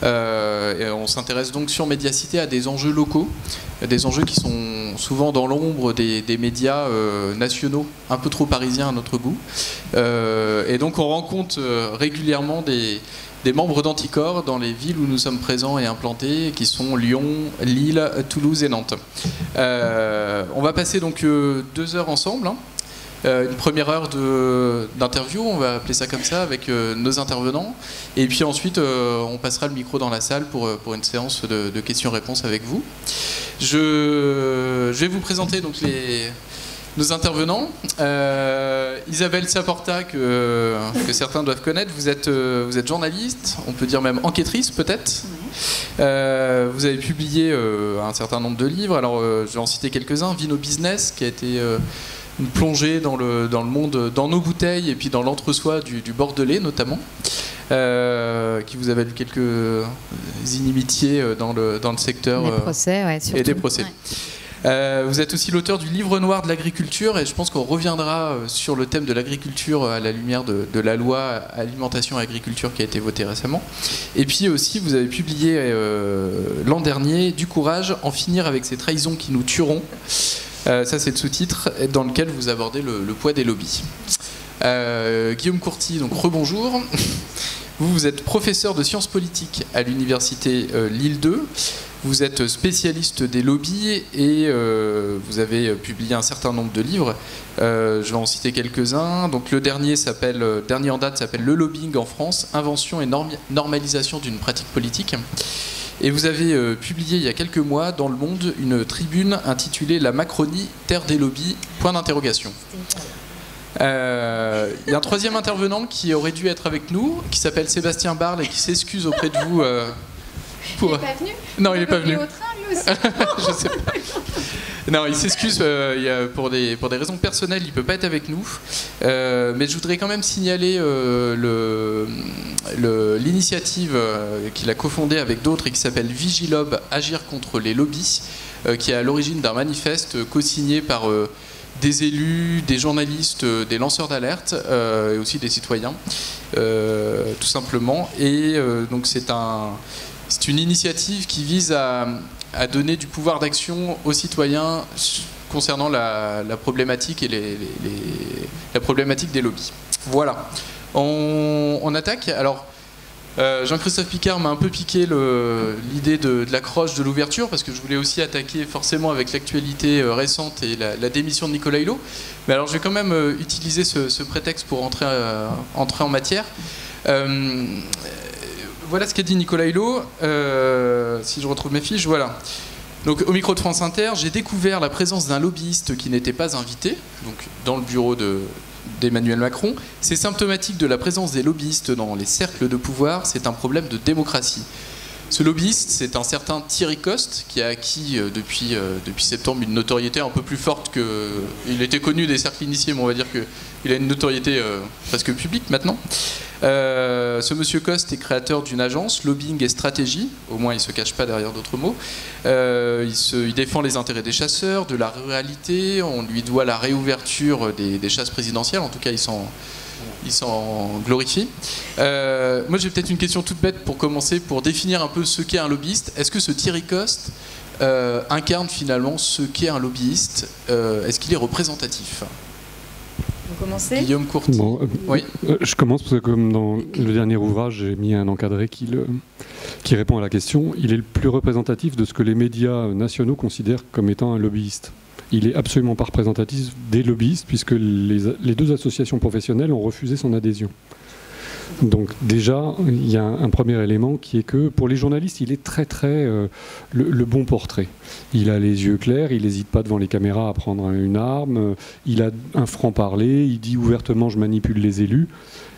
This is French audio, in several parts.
Et on s'intéresse donc sur Médiacité à des enjeux locaux, des enjeux qui sont souvent dans l'ombre des médias nationaux, un peu trop parisiens à notre goût. Et donc on rencontre régulièrement des membres d'Anticor dans les villes où nous sommes présents et implantés, qui sont Lyon, Lille, Toulouse et Nantes. On va passer donc 2 heures ensemble, hein. Une première heure d'interview, on va appeler ça comme ça, avec nos intervenants. Et puis ensuite, on passera le micro dans la salle pour une séance de questions-réponses avec vous. Je vais vous présenter donc nos intervenants. Isabelle Saporta, que certains doivent connaître, vous êtes journaliste, on peut dire même enquêtrice peut-être. Vous avez publié un certain nombre de livres, alors je vais en citer quelques-uns. Vino Business, qui a été une plongée dans le monde, dans nos bouteilles et puis dans l'entre-soi du Bordelais notamment, qui vous a valu quelques inimitiés dans le secteur. Des procès, ouais, surtout. Et des procès. Ouais. Vous êtes aussi l'auteur du livre noir de l'agriculture, et je pense qu'on reviendra sur le thème de l'agriculture à la lumière de la loi alimentation et agriculture qui a été votée récemment. Et puis aussi, vous avez publié l'an dernier Du courage, en finir avec ces trahisons qui nous tueront. Ça, c'est le sous-titre dans lequel vous abordez le poids des lobbies. Guillaume Courty, donc rebonjour. Vous êtes professeur de sciences politiques à l'université Lille 2. Vous êtes spécialiste des lobbies et vous avez publié un certain nombre de livres. Je vais en citer quelques-uns. Donc, le dernier en date s'appelle Le lobbying en France, invention et normalisation d'une pratique politique. Et vous avez publié il y a quelques mois dans Le Monde une tribune intitulée La Macronie, terre des lobbies, point d'interrogation. Il y a un troisième intervenant qui aurait dû être avec nous, qui s'appelle Sébastien Barle et qui s'excuse auprès de vous. Il n'est pas venu? Non, il n'est pas venu. Au train, lui aussi. Je sais pas. Non, il s'excuse pour des raisons personnelles, il ne peut pas être avec nous. Mais je voudrais quand même signaler l'initiative qu'il a cofondée avec d'autres et qui s'appelle Vigilob, Agir contre les lobbies, qui est à l'origine d'un manifeste co-signé par des élus, des journalistes, des lanceurs d'alerte et aussi des citoyens, tout simplement. Et donc c'est une initiative qui vise à donner du pouvoir d'action aux citoyens concernant la problématique et la problématique des lobbies. Voilà. On attaque. Alors, Jean-Christophe Picard m'a un peu piqué l'idée de l'accroche de l'ouverture, parce que je voulais aussi attaquer forcément avec l'actualité récente et la démission de Nicolas Hulot. Mais alors, je vais quand même utiliser ce prétexte pour entrer en matière. Voilà ce qu'a dit Nicolas Hulot, si je retrouve mes fiches, voilà. Donc au micro de France Inter, j'ai découvert la présence d'un lobbyiste qui n'était pas invité, donc dans le bureau d'Emmanuel Macron. C'est symptomatique de la présence des lobbyistes dans les cercles de pouvoir, c'est un problème de démocratie. Ce lobbyiste, c'est un certain Thierry Coste, qui a acquis depuis septembre une notoriété un peu plus forte que... Il était connu des cercles initiés, mais on va dire qu'il a une notoriété presque publique maintenant. Ce monsieur Coste est créateur d'une agence, Lobbying et Stratégie, au moins il ne se cache pas derrière d'autres mots. Il défend les intérêts des chasseurs, de la ruralité, on lui doit la réouverture des chasses présidentielles, en tout cas il s'en glorifie. Moi j'ai peut-être une question toute bête pour commencer, pour définir un peu ce qu'est un lobbyiste. Est-ce que ce Thierry Coste incarne finalement ce qu'est un lobbyiste? Est-ce qu'il est représentatif? Vous commencez? Guillaume Courty. Bon, oui. Je commence parce que comme dans le dernier ouvrage, j'ai mis un encadré qui répond à la question. Il est le plus représentatif de ce que les médias nationaux considèrent comme étant un lobbyiste. Il est absolument pas représentatif des lobbyistes puisque les deux associations professionnelles ont refusé son adhésion. Donc déjà, il y a un premier élément qui est que pour les journalistes, il est très le bon portrait. Il a les yeux clairs, il n'hésite pas devant les caméras à prendre une arme, il a un franc-parler, il dit ouvertement « je manipule les élus ».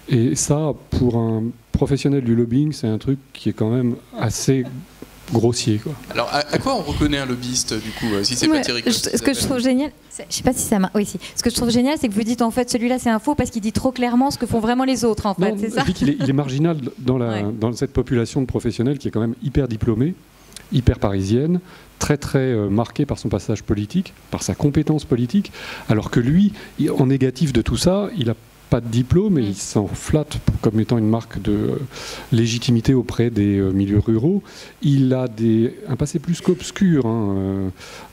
Et ça, pour un professionnel du lobbying, c'est un truc qui est quand même assez grossier, quoi. Alors, à quoi on reconnaît un lobbyiste, du coup, si c'est pas Thierry Coste? Ce que je trouve génial, je sais pas si ça m'a... Oui, si. Ce que je trouve génial, c'est que vous dites, en fait, celui-là, c'est un faux parce qu'il dit trop clairement ce que font vraiment les autres, en fait, c'est ça? Je dis qu'il est marginal dans cette population de professionnels qui est quand même hyper diplômée, hyper parisienne, très marquée par son passage politique, par sa compétence politique, alors que lui, en négatif de tout ça, il a pas de diplôme et il s'en flatte comme étant une marque de légitimité auprès des milieux ruraux. Il a un passé plus qu'obscur,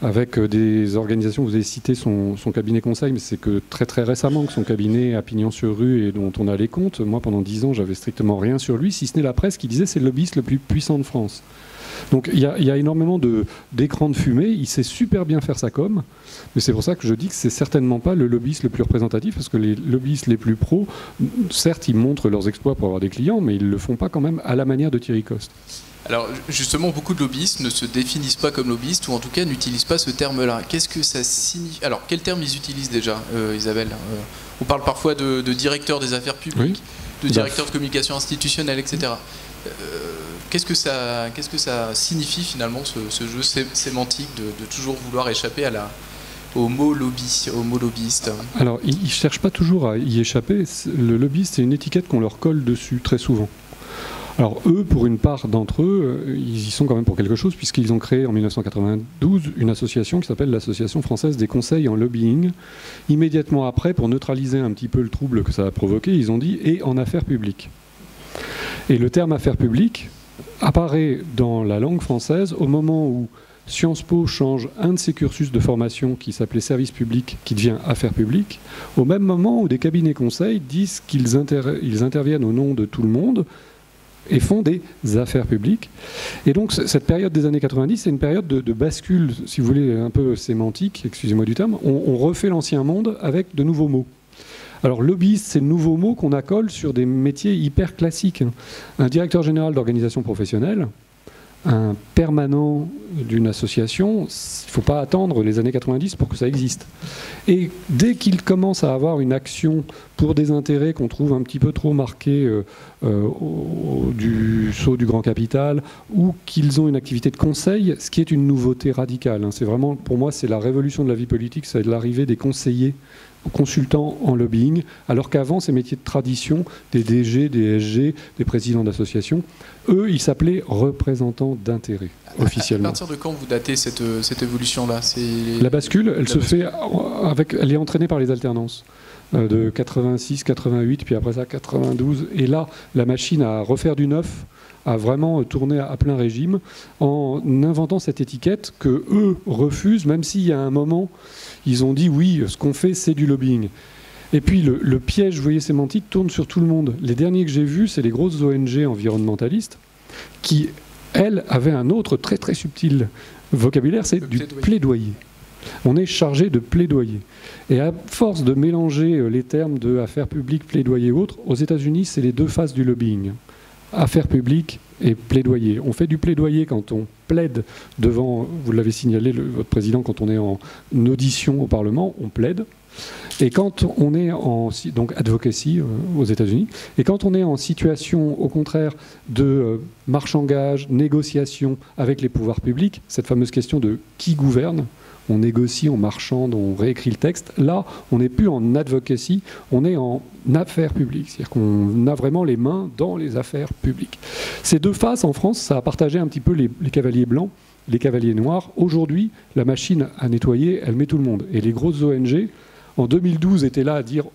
avec des organisations. Vous avez cité son cabinet conseil, mais c'est que très très récemment que son cabinet à Pignon-sur-Rue et dont on a les comptes. Moi, pendant 10 ans, j'avais strictement rien sur lui, si ce n'est la presse qui disait c'est le lobbyiste le plus puissant de France. Donc il y a énormément d'écrans de fumée, il sait super bien faire sa com, mais c'est pour ça que je dis que c'est certainement pas le lobbyiste le plus représentatif, parce que les lobbyistes les plus pros, certes ils montrent leurs exploits pour avoir des clients, mais ils le font pas quand même à la manière de Thierry Coste. Alors justement, beaucoup de lobbyistes ne se définissent pas comme lobbyistes, ou en tout cas n'utilisent pas ce terme-là. Qu'est-ce que ça signifie? Alors quel terme ils utilisent déjà, Isabelle? On parle parfois de directeur des affaires publiques, de directeur de communication institutionnelle, etc. Qu'est-ce que ça signifie finalement ce jeu sémantique de toujours vouloir échapper au mot lobby, au mot lobbyiste? Alors ils ne cherchent pas toujours à y échapper. Le lobbyiste, c'est une étiquette qu'on leur colle dessus très souvent. Alors eux, pour une part d'entre eux, ils y sont quand même pour quelque chose, puisqu'ils ont créé en 1992 une association qui s'appelle l'Association française des conseils en lobbying. Immédiatement après, pour neutraliser un petit peu le trouble que ça a provoqué, ils ont dit « et en affaires publiques ». Et le terme affaires publiques apparaît dans la langue française au moment où Sciences Po change un de ses cursus de formation qui s'appelait service public, qui devient affaires publiques, au même moment où des cabinets conseils disent qu'ils interviennent au nom de tout le monde et font des affaires publiques. Et donc cette période des années 90, c'est une période de bascule, si vous voulez, un peu sémantique, excusez-moi du terme. On refait l'ancien monde avec de nouveaux mots. Alors lobbyiste, c'est le nouveau mot qu'on accole sur des métiers hyper classiques. Un directeur général d'organisation professionnelle, un permanent d'une association, il ne faut pas attendre les années 90 pour que ça existe. Et dès qu'ils commencent à avoir une action pour des intérêts qu'on trouve un petit peu trop marqués du saut du grand capital, ou qu'ils ont une activité de conseil, ce qui est une nouveauté radicale. C'est vraiment, pour moi, c'est la révolution de la vie politique, c'est l'arrivée des conseillers consultants en lobbying, alors qu'avant, ces métiers de tradition, des DG, des SG, des présidents d'associations, eux, ils s'appelaient représentants d'intérêt, officiellement. À partir de quand vous datez cette évolution-là? La bascule, elle se fait elle est entraînée par les alternances. De 86, 88, puis après ça 92. Et là, la machine à refaire du neuf, a vraiment tourné à plein régime en inventant cette étiquette que eux refusent, même s'il y a un moment, ils ont dit oui, ce qu'on fait, c'est du lobbying. Et puis le piège, vous voyez, sémantique tourne sur tout le monde. Les derniers que j'ai vus, c'est les grosses ONG environnementalistes qui, elles, avaient un autre très très subtil vocabulaire, c'est du plaidoyer. On est chargé de plaidoyer. Et à force de mélanger les termes de affaires publiques, plaidoyer et autres, aux États-Unis, c'est les deux faces du lobbying. Affaires publiques et plaidoyer. On fait du plaidoyer quand on plaide devant, vous l'avez signalé, votre président, quand on est en audition au Parlement, on plaide. Et quand on est donc advocacy aux États-Unis, et quand on est en situation, au contraire, de marchandage, négociation avec les pouvoirs publics, cette fameuse question de qui gouverne, on négocie, on marchande, on réécrit le texte. Là, on n'est plus en advocacy, on est en affaires publiques. C'est-à-dire qu'on a vraiment les mains dans les affaires publiques. Ces deux faces, en France, ça a partagé un petit peu les cavaliers blancs, les cavaliers noirs. Aujourd'hui, la machine à nettoyer, elle met tout le monde. Et les grosses ONG, en 2012, étaient là à dire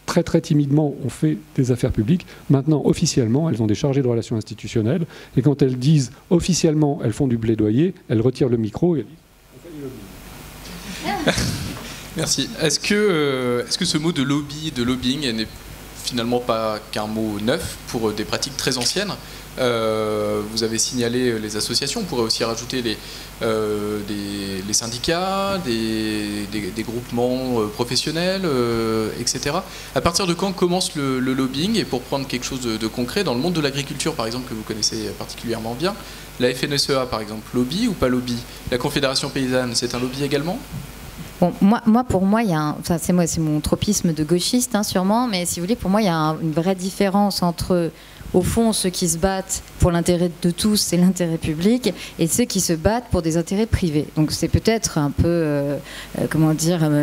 très très timidement, on fait des affaires publiques. Maintenant, officiellement, elles ont des chargés de relations institutionnelles. Et quand elles disent officiellement, elles font du plaidoyer, elles retirent le micro et elles disent on fait du lobbying. Merci. Est-ce que ce mot de lobby, de lobbying, n'est finalement pas qu'un mot neuf pour des pratiques très anciennes? Vous avez signalé les associations, on pourrait aussi rajouter les syndicats, des groupements professionnels, etc. À partir de quand commence le lobbying? Et pour prendre quelque chose de concret, dans le monde de l'agriculture, par exemple, que vous connaissez particulièrement bien, la FNSEA, par exemple, lobby ou pas lobby? La Confédération paysanne, c'est un lobby également? Bon, pour moi, il y a c'est mon tropisme de gauchiste, sûrement, mais si vous voulez, pour moi, il y a une vraie différence entre, au fond, ceux qui se battent pour l'intérêt de tous, c'est l'intérêt public, et ceux qui se battent pour des intérêts privés. Donc c'est peut-être un peu,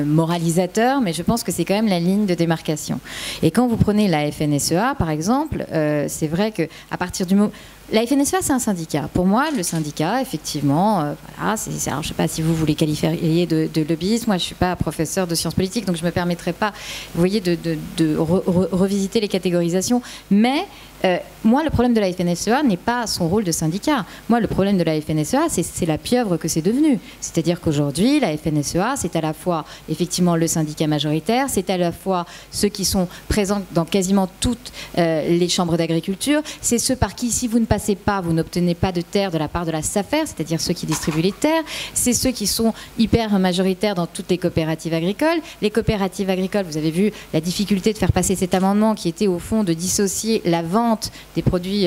moralisateur, mais je pense que c'est quand même la ligne de démarcation. Et quand vous prenez la FNSEA, par exemple, c'est vrai qu'à partir du moment... La FNSEA, c'est un syndicat. Pour moi, le syndicat, effectivement, alors, je ne sais pas si vous les qualifieriez de lobbyisme. Moi, je ne suis pas professeur de sciences politiques, donc je ne me permettrai pas, vous voyez, de revisiter les catégorisations. Mais moi, le problème de la FNSEA n'est pas son rôle de syndicat. Moi, le problème de la FNSEA, c'est la pieuvre que c'est devenu. C'est-à-dire qu'aujourd'hui, la FNSEA, c'est à la fois, effectivement, le syndicat majoritaire, c'est à la fois ceux qui sont présents dans quasiment toutes les chambres d'agriculture, c'est ceux par qui, si vous ne passez pas, vous n'obtenez pas de terres de la part de la SAFER, c'est-à-dire ceux qui distribuent les terres, c'est ceux qui sont hyper majoritaires dans toutes les coopératives agricoles. Les coopératives agricoles, vous avez vu la difficulté de faire passer cet amendement qui était au fond de dissocier la vente des produits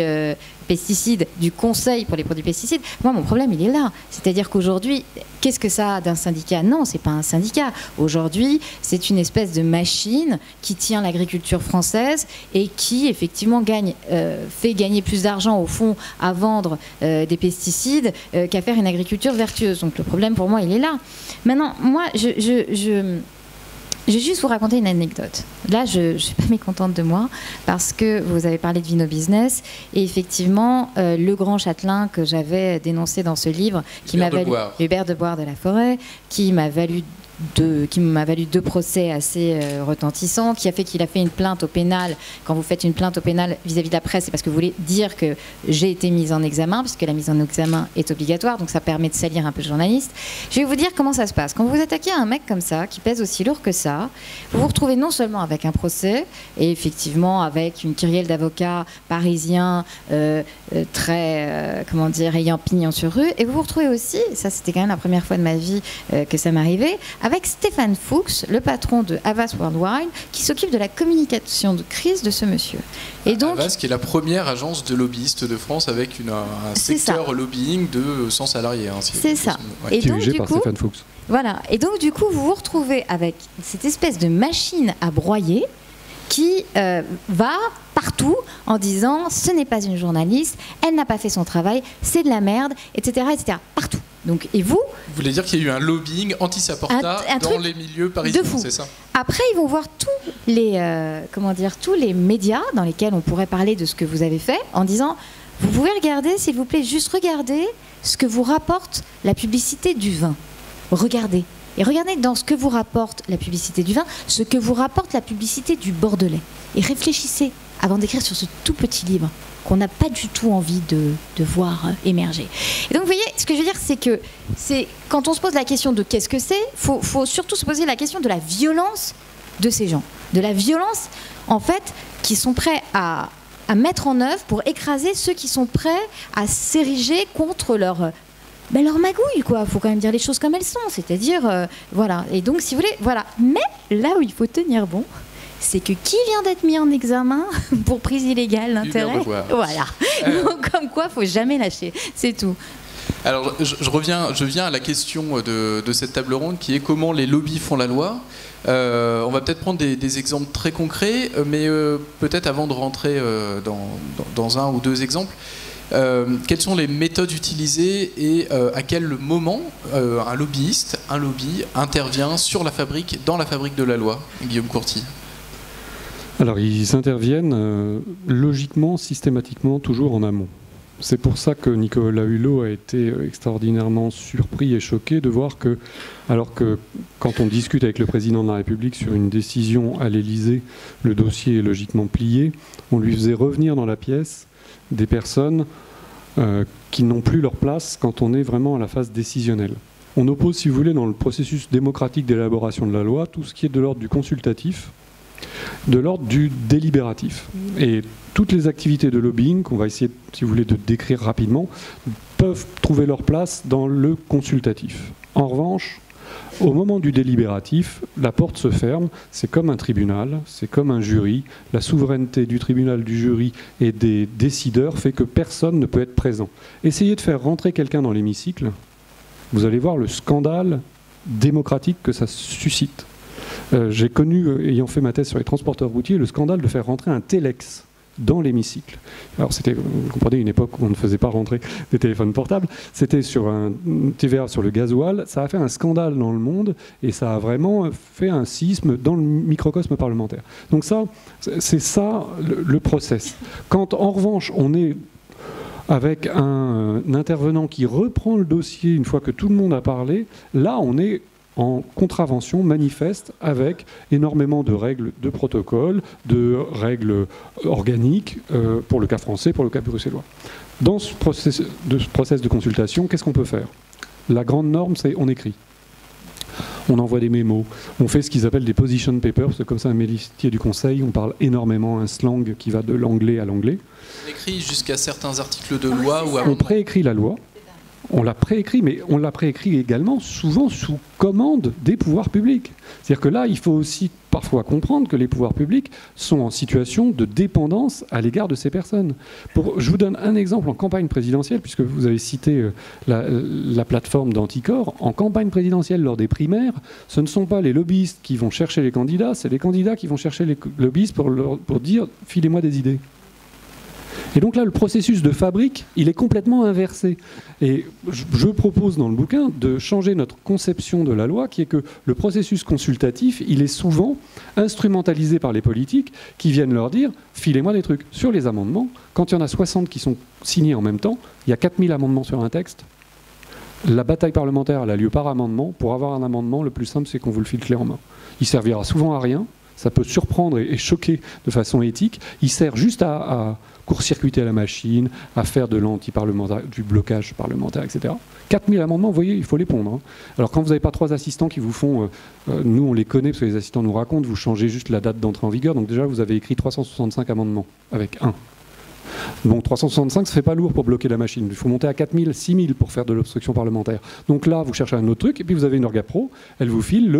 pesticides du conseil pour les produits pesticides. Moi, mon problème, il est là. C'est-à-dire qu'aujourd'hui, qu'est-ce que ça a d'un syndicat? Non, c'est pas un syndicat. Aujourd'hui, c'est une espèce de machine qui tient l'agriculture française et qui, effectivement, fait gagner plus d'argent, au fond, à vendre des pesticides qu'à faire une agriculture vertueuse. Donc le problème, pour moi, il est là. Maintenant, moi, je vais juste vous raconter une anecdote. Là, je ne suis pas mécontente de moi parce que vous avez parlé de Vino Business et effectivement, le grand châtelain que j'avais dénoncé dans ce livre, Hubert de Boire de la Forêt, qui m'a valu 2 procès assez retentissants, qui a fait qu'il a fait une plainte au pénal. Quand vous faites une plainte au pénal vis-à-vis de la presse, c'est parce que vous voulez dire que j'ai été mise en examen, puisque la mise en examen est obligatoire, donc ça permet de salir un peu le journaliste. Je vais vous dire comment ça se passe. Quand vous vous attaquez à un mec comme ça, qui pèse aussi lourd que ça, vous vous retrouvez non seulement avec un procès, et effectivement avec une kyrielle d'avocats parisiens ayant pignon sur rue, et vous vous retrouvez aussi, ça c'était quand même la première fois de ma vie que ça m'arrivait, avec Stéphane Fuchs, le patron de Havas Worldwide, qui s'occupe de la communication de crise de ce monsieur. Et donc, Havas, qui est la première agence de lobbyistes de France avec un secteur lobbying de 100 salariés. Hein, c'est ça. Ouais. Et dirigé par Stéphane Fuchs. Voilà. Et donc, du coup, vous vous retrouvez avec cette espèce de machine à broyer qui va partout en disant « ce n'est pas une journaliste, elle n'a pas fait son travail, c'est de la merde, etc. etc. » Partout. Donc, et vous voulez dire qu'il y a eu un lobbying anti-Saporta dans les milieux parisiens, c'est ça? Après, ils vont voir tous les médias dans lesquels on pourrait parler de ce que vous avez fait en disant « vous pouvez regarder, s'il vous plaît, juste regardez ce que vous rapporte la publicité du vin. Regardez. Et regardez dans ce que vous rapporte la publicité du vin, ce que vous rapporte la publicité du Bordelais. Et réfléchissez avant d'écrire sur ce tout petit livre qu'on n'a pas du tout envie de voir émerger. Et donc, vous voyez, ce que je veux dire, c'est que quand on se pose la question de qu'est-ce que c'est, faut surtout se poser la question de la violence de ces gens. De la violence, en fait, qui sont prêts à mettre en œuvre pour écraser ceux qui sont prêts à s'ériger contre leur magouille, quoi. Faut quand même dire les choses comme elles sont. C'est-à-dire, voilà. Et donc, si vous voulez, voilà. Mais là où il faut tenir bon, c'est que qui vient d'être mis en examen pour prise illégale d'intérêt, voilà. Donc, comme quoi, faut jamais lâcher, c'est tout. Alors, je viens à la question de cette table ronde qui est comment les lobbies font la loi. On va peut-être prendre des exemples très concrets, mais peut-être avant de rentrer dans un ou deux exemples, quelles sont les méthodes utilisées et à quel moment un lobby intervient dans la fabrique de la loi, Guillaume Courty? Alors, ils interviennent logiquement, systématiquement, toujours en amont. C'est pour ça que Nicolas Hulot a été extraordinairement surpris et choqué de voir que, alors que quand on discute avec le président de la République sur une décision à l'Élysée, le dossier est logiquement plié, on lui faisait revenir dans la pièce des personnes qui n'ont plus leur place quand on est vraiment à la phase décisionnelle. On oppose, si vous voulez, dans le processus démocratique d'élaboration de la loi, tout ce qui est de l'ordre du consultatif, de l'ordre du délibératif. Et toutes les activités de lobbying, qu'on va essayer, si vous voulez, de décrire rapidement, peuvent trouver leur place dans le consultatif. En revanche, au moment du délibératif, la porte se ferme, c'est comme un tribunal, c'est comme un jury. La souveraineté du tribunal, du jury et des décideurs fait que personne ne peut être présent. Essayez de faire rentrer quelqu'un dans l'hémicycle, vous allez voir le scandale démocratique que ça suscite. J'ai connu, ayant fait ma thèse sur les transporteurs routiers, le scandale de faire rentrer un téléx dans l'hémicycle. Alors c'était, vous comprenez, une époque où on ne faisait pas rentrer des téléphones portables, c'était sur un TVA sur le gasoil, ça a fait un scandale dans le monde et ça a vraiment fait un séisme dans le microcosme parlementaire. Donc ça, c'est ça le process. Quand en revanche on est avec un intervenant qui reprend le dossier une fois que tout le monde a parlé, là on est en contravention manifeste avec énormément de règles de protocole, de règles organiques pour le cas français, pour le cas bruxellois. Dans ce process de consultation, qu'est-ce qu'on peut faire? La grande norme, c'est on écrit. On envoie des mémos, on fait ce qu'ils appellent des position papers, c'est comme ça un métier du conseil, on parle énormément un slang qui va de l'anglais à l'anglais. On écrit jusqu'à certains articles de loi ou on préécrit la loi. On l'a préécrit, mais on l'a préécrit également souvent sous commande des pouvoirs publics. C'est-à-dire que là, il faut aussi parfois comprendre que les pouvoirs publics sont en situation de dépendance à l'égard de ces personnes. Je vous donne un exemple en campagne présidentielle, puisque vous avez cité la plateforme d'Anticor. En campagne présidentielle, lors des primaires, ce ne sont pas les lobbyistes qui vont chercher les candidats, c'est les candidats qui vont chercher les lobbyistes pour dire « filez-moi des idées ». Et donc là, le processus de fabrique, il est complètement inversé. Et je propose dans le bouquin de changer notre conception de la loi, qui est que le processus consultatif, il est souvent instrumentalisé par les politiques qui viennent leur dire « filez-moi des trucs ». Sur les amendements, quand il y en a 60 qui sont signés en même temps, il y a 4000 amendements sur un texte. La bataille parlementaire, elle a lieu par amendement. Pour avoir un amendement, le plus simple, c'est qu'on vous le file clé en main. Il servira souvent à rien. Ça peut surprendre et choquer de façon éthique. Il sert juste à court-circuiter la machine, à faire de l'anti-parlementaire, du blocage parlementaire, etc. 4000 amendements, vous voyez, il faut les pondre. Hein. Alors quand vous n'avez pas 3 assistants qui vous font, nous on les connaît parce que les assistants nous racontent, vous changez juste la date d'entrée en vigueur, donc déjà vous avez écrit 365 amendements avec 1. Donc 365, ça ne fait pas lourd pour bloquer la machine. Il faut monter à 4000, 6000 pour faire de l'obstruction parlementaire. Donc là, vous cherchez un autre truc, et puis vous avez une Orgapro, elle vous file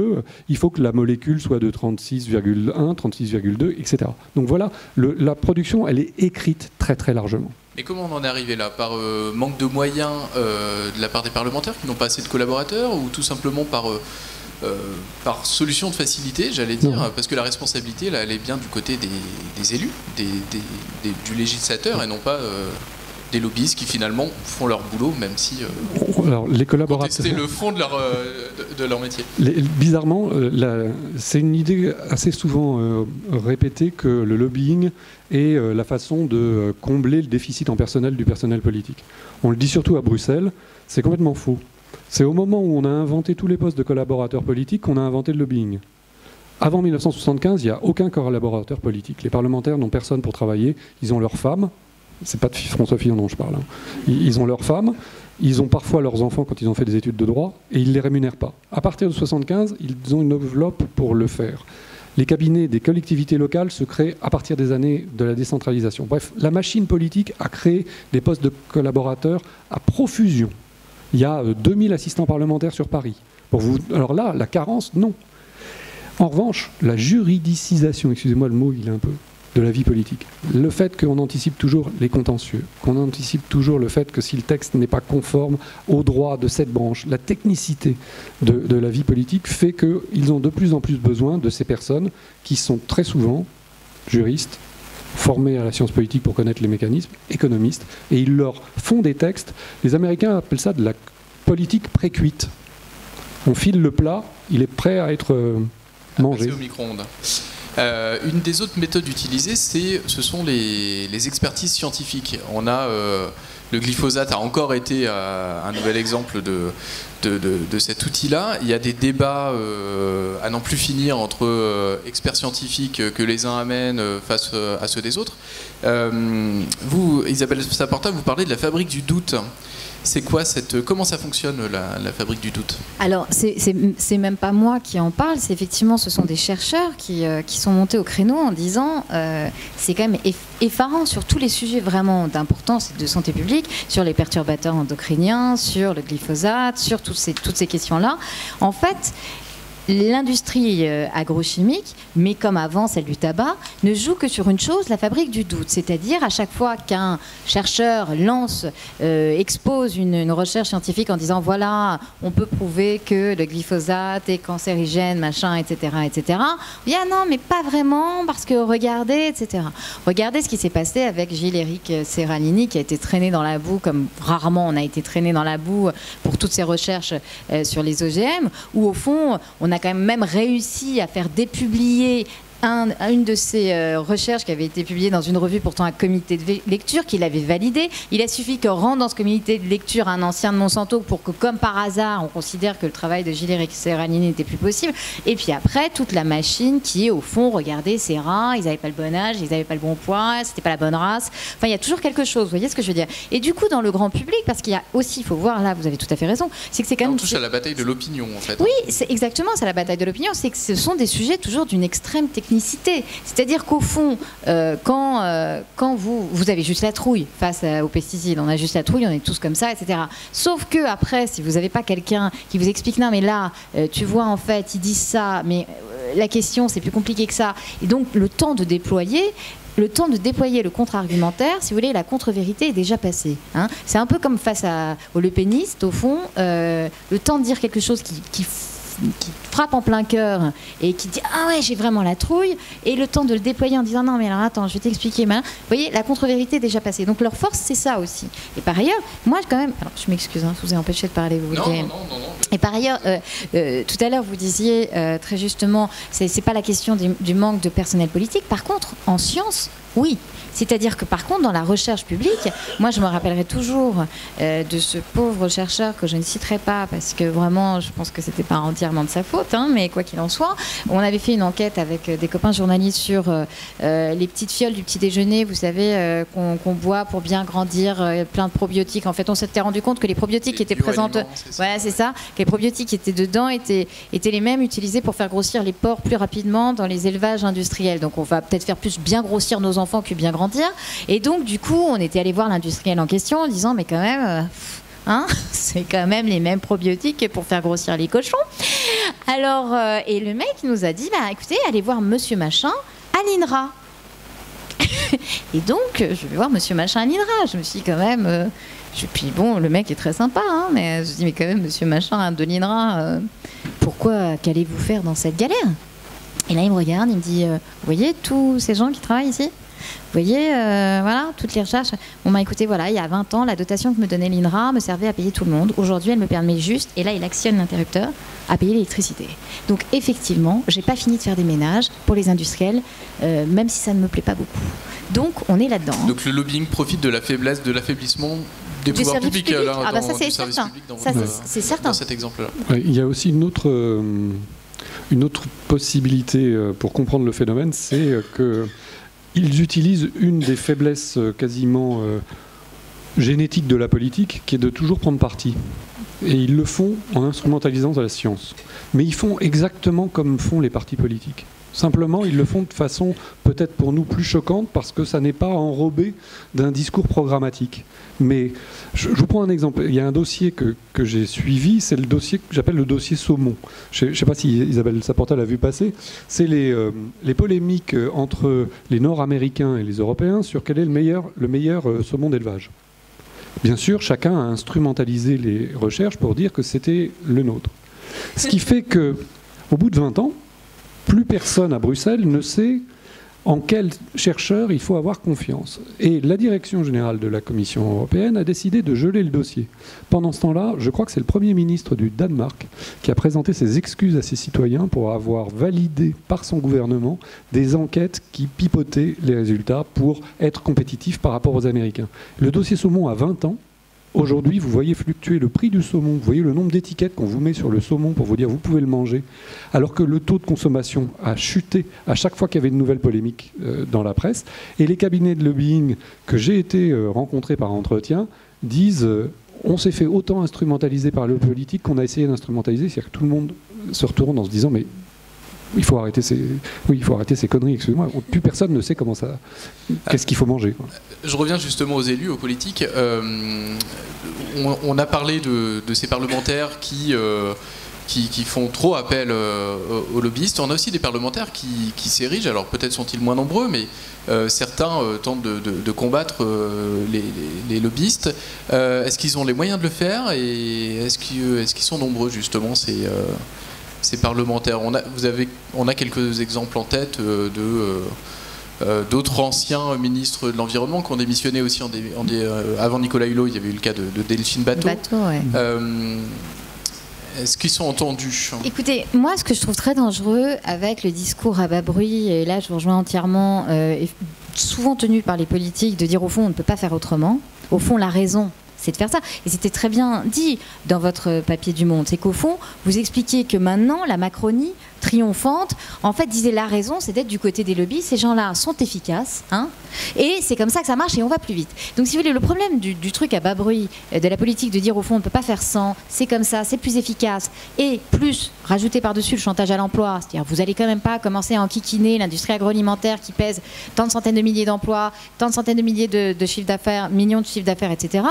il faut que la molécule soit de 36,1, 36,2, etc. Donc voilà, la production, elle est écrite très très largement. Et comment on en est arrivé là? Par manque de moyens de la part des parlementaires qui n'ont pas assez de collaborateurs, ou tout simplement par solution de facilité, j'allais dire, non. Parce que la responsabilité, là, elle est bien du côté des élus, du législateur, et non pas des lobbyistes qui finalement font leur boulot, même si alors, les collaborateurs, c'était le fond de leur métier. Bizarrement, c'est une idée assez souvent répétée que le lobbying est la façon de combler le déficit en personnel du personnel politique. On le dit surtout à Bruxelles, c'est complètement faux. C'est au moment où on a inventé tous les postes de collaborateurs politiques qu'on a inventé le lobbying. Avant 1975, il n'y a aucun collaborateur politique. Les parlementaires n'ont personne pour travailler. Ils ont leurs femmes. C'est pas de François Fillon dont je parle. Hein. Ils ont leurs femmes. Ils ont parfois leurs enfants quand ils ont fait des études de droit. Et ils ne les rémunèrent pas. À partir de 1975, ils ont une enveloppe pour le faire. Les cabinets des collectivités locales se créent à partir des années de la décentralisation. Bref, la machine politique a créé des postes de collaborateurs à profusion. Il y a 2000 assistants parlementaires sur Paris. Alors là, la carence, non. En revanche, la juridicisation, excusez-moi le mot, il est un peu, de la vie politique. Le fait qu'on anticipe toujours les contentieux, qu'on anticipe toujours le fait que si le texte n'est pas conforme aux droits de cette branche, la technicité de la vie politique fait qu'ils ont de plus en plus besoin de ces personnes qui sont très souvent juristes, formés à la science politique pour connaître les mécanismes, économistes, et ils leur font des textes. Les Américains appellent ça de la politique précuite. On file le plat, il est prêt à être mangé. Passer au micro-ondes. Une des autres méthodes utilisées, ce sont les expertises scientifiques. On a le glyphosate a encore été un nouvel exemple de cet outil-là. Il y a des débats à n'en plus finir entre experts scientifiques que les uns amènent face à ceux des autres. Vous, Isabelle Saporta, vous parlez de la fabrique du doute. C'est quoi comment ça fonctionne la fabrique du doute? Alors c'est même pas moi qui en parle, c'est effectivement ce sont des chercheurs qui sont montés au créneau en disant c'est quand même effarant sur tous les sujets vraiment d'importance et de santé publique, sur les perturbateurs endocriniens, sur le glyphosate, sur toutes ces questions-là. En fait, l'industrie agrochimique, mais comme avant celle du tabac, ne joue que sur une chose, la fabrique du doute. C'est-à-dire, à chaque fois qu'un chercheur expose une recherche scientifique en disant voilà, on peut prouver que le glyphosate est cancérigène, machin, etc., etc., on dit ah non, mais pas vraiment, parce que regardez, etc. Regardez ce qui s'est passé avec Gilles-Éric Serralini, qui a été traîné dans la boue, comme rarement on a été traîné dans la boue pour toutes ces recherches sur les OGM, où au fond, on a quand même réussi à faire dépublier une de ces recherches qui avait été publiée dans une revue, pourtant un comité de lecture, qui l'avait validée. Il a suffi que rentre dans ce comité de lecture un ancien de Monsanto pour que, comme par hasard, on considère que le travail de Gilles-Éric Serralini n'était plus possible. Et puis après, toute la machine qui est au fond, regardez, ces rats, ils n'avaient pas le bon âge, ils n'avaient pas le bon poids, c'était pas la bonne race. Enfin, il y a toujours quelque chose, vous voyez ce que je veux dire. Et du coup, dans le grand public, parce qu'il y a aussi, il faut voir, là, vous avez tout à fait raison, c'est que c'est quand même... On touche à la bataille de l'opinion, en fait. Oui, c'est exactement, c'est la bataille de l'opinion, c'est que ce sont des sujets toujours d'une extrême technicité. C'est-à-dire qu'au fond, quand vous avez juste la trouille face aux pesticides, on a juste la trouille, on est tous comme ça, etc. Sauf que après, si vous n'avez pas quelqu'un qui vous explique non, mais là, tu vois, en fait, ils disent ça, mais la question, c'est plus compliqué que ça. Et donc, le temps de déployer le contre-argumentaire, si vous voulez, la contre-vérité est déjà passée. Hein. C'est un peu comme face aux lepénistes, au fond, le temps de dire quelque chose qui frappe en plein cœur et qui dit ah ouais, j'ai vraiment la trouille, et le temps de le déployer en disant non mais alors attends, je vais t'expliquer. Vous voyez, la contre-vérité est déjà passée. Donc leur force, c'est ça aussi. Et par ailleurs, moi quand même, alors je m'excuse, je vous ai empêché de parler, vous vouliez... Non. Et par ailleurs, tout à l'heure vous disiez très justement, c'est pas la question du manque de personnel politique. Par contre, en sciences, oui. C'est-à-dire que par contre, dans la recherche publique, moi je me rappellerai toujours de ce pauvre chercheur que je ne citerai pas parce que vraiment, je pense que c'était pas entièrement de sa faute, hein, mais quoi qu'il en soit, on avait fait une enquête avec des copains journalistes sur les petites fioles du petit déjeuner, vous savez, qu'on boit pour bien grandir, plein de probiotiques. En fait, on s'était rendu compte que les probiotiques qui étaient présents, ouais, c'est ça, que les probiotiques qui étaient dedans étaient les mêmes utilisés pour faire grossir les porcs plus rapidement dans les élevages industriels. Donc on va peut-être faire plus bien grossir nos enfants que bien grandir. Et donc du coup on était allé voir l'industriel en question en disant mais quand même c'est quand même les mêmes probiotiques que pour faire grossir les cochons. Alors et le mec nous a dit bah écoutez, allez voir monsieur machin à l'INRA. Et donc je vais voir monsieur machin à l'INRA. Je me suis dit, quand même puis bon, le mec est très sympa, hein, mais je me dis mais quand même monsieur machin de l'INRA, pourquoi, qu'allez-vous faire dans cette galère? Et là il me regarde, il me dit vous voyez tous ces gens qui travaillent ici? Vous voyez, voilà, toutes les recherches. Bon, bah écoutez, voilà, il y a 20 ans, la dotation que me donnait l'INRA me servait à payer tout le monde. Aujourd'hui, elle me permet juste, et là, il actionne l'interrupteur, à payer l'électricité. Donc, effectivement, j'ai pas fini de faire des ménages pour les industriels, même si ça ne me plaît pas beaucoup. Donc, on est là-dedans. Donc, le lobbying profite de la faiblesse, de l'affaiblissement des pouvoirs publics. Ah, bah ça, c'est certain. C'est certain. Dans cet exemple-là. Il y a aussi une autre possibilité pour comprendre le phénomène, c'est que ils utilisent une des faiblesses quasiment génétiques de la politique, qui est de toujours prendre parti. Et ils le font en instrumentalisant la science. Mais ils font exactement comme font les partis politiques. Simplement, ils le font de façon peut-être pour nous plus choquante parce que ça n'est pas enrobé d'un discours programmatique. Mais je vous prends un exemple. Il y a un dossier que j'ai suivi, c'est le dossier que j'appelle le dossier saumon. Je ne sais pas si Isabelle Saporta l'a vu passer. C'est les polémiques entre les Nord-Américains et les Européens sur quel est le meilleur saumon d'élevage. Bien sûr, chacun a instrumentalisé les recherches pour dire que c'était le nôtre. Ce qui fait qu'au bout de 20 ans, plus personne à Bruxelles ne sait en quel chercheur il faut avoir confiance. Et la direction générale de la Commission européenne a décidé de geler le dossier. Pendant ce temps-là, je crois que c'est le Premier ministre du Danemark qui a présenté ses excuses à ses citoyens pour avoir validé par son gouvernement des enquêtes qui pipotaient les résultats pour être compétitifs par rapport aux Américains. Le dossier saumon a 20 ans. Aujourd'hui, vous voyez fluctuer le prix du saumon, vous voyez le nombre d'étiquettes qu'on vous met sur le saumon pour vous dire vous pouvez le manger, alors que le taux de consommation a chuté à chaque fois qu'il y avait une nouvelle polémique dans la presse. Et les cabinets de lobbying que j'ai été rencontrés par entretien disent on s'est fait autant instrumentaliser par le politique qu'on a essayé d'instrumentaliser, c'est-à-dire que tout le monde se retourne en se disant mais il faut arrêter ces conneries, excusez-moi. Plus personne ne sait comment ça. Qu'est-ce qu'il faut manger, quoi. Je reviens justement aux élus, aux politiques. On a parlé de ces parlementaires qui qui font trop appel aux lobbyistes. On a aussi des parlementaires qui s'érigent, alors peut-être sont-ils moins nombreux, mais certains tentent de combattre les lobbyistes. Est-ce qu'ils ont les moyens de le faire, et est-ce qu'ils sont nombreux justement ces parlementaires? On a quelques exemples en tête d'autres anciens ministres de l'Environnement qui ont démissionné aussi avant Nicolas Hulot. Il y avait eu le cas de Delphine Batho. Ouais. Est-ce qu'ils sont entendus? Écoutez, moi, ce que je trouve très dangereux avec le discours à bas bruit, et là je vous rejoins entièrement, souvent tenu par les politiques, de dire au fond on ne peut pas faire autrement. Au fond, la raison, c'est de faire ça. Et c'était très bien dit dans votre papier du Monde. C'est qu'au fond, vous expliquiez que maintenant, la Macronie triomphante, en fait, disait la raison, c'est d'être du côté des lobbies. Ces gens-là sont efficaces, hein, et c'est comme ça que ça marche et on va plus vite. Donc, si vous voulez, le problème du truc à bas bruit, de la politique, de dire au fond, on ne peut pas faire sans, c'est comme ça, c'est plus efficace, et plus rajouter par-dessus le chantage à l'emploi, c'est-à-dire vous allez quand même pas commencer à enquiquiner l'industrie agroalimentaire qui pèse tant de centaines de milliers d'emplois, tant de centaines de milliers de chiffres d'affaires, millions de chiffres d'affaires, etc.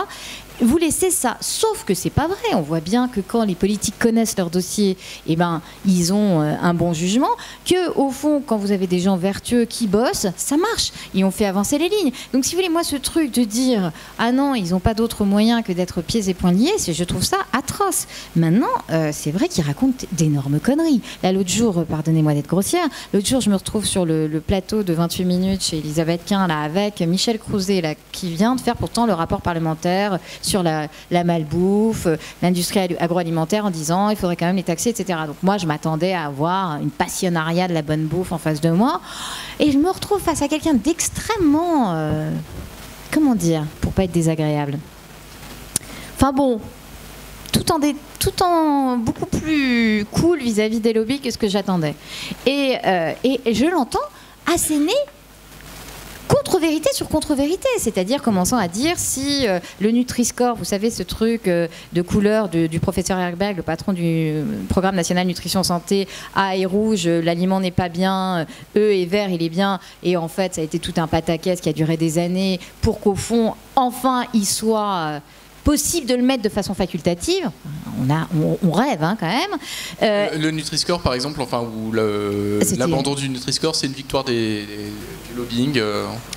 Vous laissez ça, sauf que c'est pas vrai. On voit bien que quand les politiques connaissent leur dossier, eh ben, ils ont un bon jugement, que au fond, quand vous avez des gens vertueux qui bossent, ça marche, et on fait avancer les lignes. Donc si vous voulez, moi, ce truc de dire ah non, ils n'ont pas d'autre moyen que d'être pieds et poings liés, je trouve ça atroce. Maintenant, c'est vrai qu'ils racontent d'énormes conneries. Là, l'autre jour, pardonnez-moi d'être grossière, l'autre jour, je me retrouve sur le plateau de 28 minutes chez Elisabeth Quint, là, avec Michel Crouzet, là, qui vient de faire pourtant le rapport parlementaire sur la malbouffe, l'industrie agroalimentaire, en disant il faudrait quand même les taxer, etc. Donc moi, je m'attendais à avoir une passionnariat de la bonne bouffe en face de moi, et je me retrouve face à quelqu'un d'extrêmement, comment dire, pour pas être désagréable. Enfin bon, tout en beaucoup plus cool vis-à-vis des lobbies que ce que j'attendais. Et je l'entends asséner contre-vérité sur contre-vérité, c'est-à-dire commençant à dire si le Nutri-Score, vous savez ce truc de couleur du professeur Herberg, le patron du programme national nutrition santé, A est rouge, l'aliment n'est pas bien, E est vert, il est bien, et en fait ça a été tout un pataquès qui a duré des années pour qu'au fond, enfin, il soit possible de le mettre de façon facultative. On rêve, hein, quand même. Le Nutri-Score, par exemple, enfin, ou l'abandon du Nutri-Score, c'est une victoire du lobbying.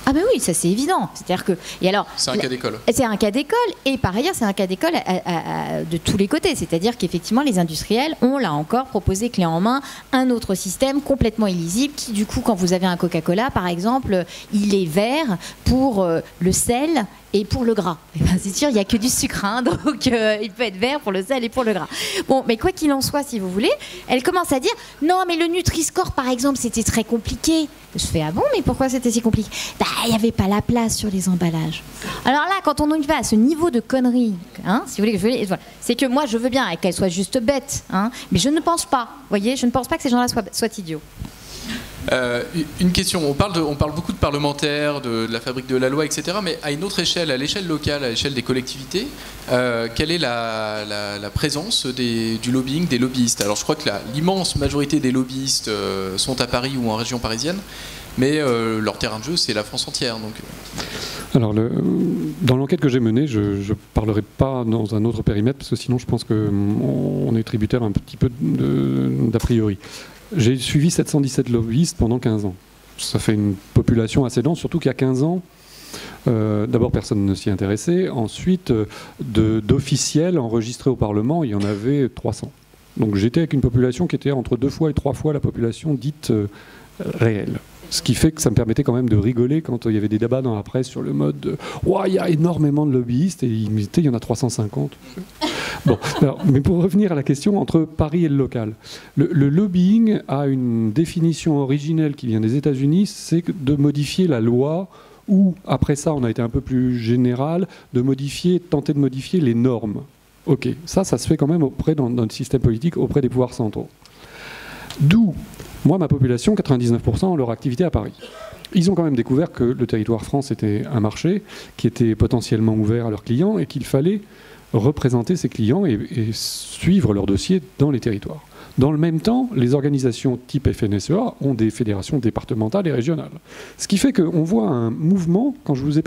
Ah ben oui, ça c'est évident. C'est-à-dire que, et alors, c'est un cas d'école. C'est un cas d'école, et par ailleurs, c'est un cas d'école de tous les côtés. C'est-à-dire qu'effectivement, les industriels ont là encore proposé clé en main un autre système complètement illisible qui, du coup, quand vous avez un Coca-Cola, par exemple, il est vert pour le sel et pour le gras. Et ben, c'est sûr, il n'y a que du sucre, hein, donc il peut être vert pour le sel et pour le gras. Bon, mais quoi qu'il en soit, si vous voulez, elle commence à dire non, mais le Nutri-Score, par exemple, c'était très compliqué. Je fais ah bon, mais pourquoi c'était si compliqué? Bah, il n'y avait pas la place sur les emballages. Alors là, quand on y va à ce niveau de conneries, hein, si vous voulez, voilà, c'est que moi, je veux bien qu'elle soit juste bête, hein, mais je ne pense pas, voyez, je ne pense pas que ces gens-là soient idiots. Une question, on parle beaucoup de parlementaires, de la fabrique de la loi, etc. Mais à une autre échelle, à l'échelle locale, à l'échelle des collectivités, quelle est la présence du lobbying, des lobbyistes? Alors je crois que l'immense majorité des lobbyistes sont à Paris ou en région parisienne, mais leur terrain de jeu, c'est la France entière. Donc. Alors, dans l'enquête que j'ai menée, je ne parlerai pas dans un autre périmètre, parce que sinon je pense qu'on est tributaire un petit peu d'a priori. J'ai suivi 717 lobbyistes pendant 15 ans. Ça fait une population assez dense, surtout qu'il y a 15 ans, d'abord personne ne s'y intéressait. Ensuite, d'officiels enregistrés au Parlement, il y en avait 300. Donc j'étais avec une population qui était entre 2 fois et 3 fois la population dite réelle. Ce qui fait que ça me permettait quand même de rigoler quand il y avait des débats dans la presse sur le mode de « Ouais, il y a énormément de lobbyistes » et il y en a 350. Bon, alors, mais pour revenir à la question entre Paris et le local, le lobbying a une définition originelle qui vient des États-Unis, c'est de modifier la loi ou, après ça, on a été un peu plus général, tenter de modifier les normes. Ok, ça se fait quand même dans notre système politique, auprès des pouvoirs centraux. D'où, moi, ma population, 99% ont leur activité à Paris. Ils ont quand même découvert que le territoire France était un marché qui était potentiellement ouvert à leurs clients et qu'il fallait représenter ses clients et suivre leurs dossiers dans les territoires. Dans le même temps, les organisations type FNSEA ont des fédérations départementales et régionales. Ce qui fait qu'on voit un mouvement, quand je vous ai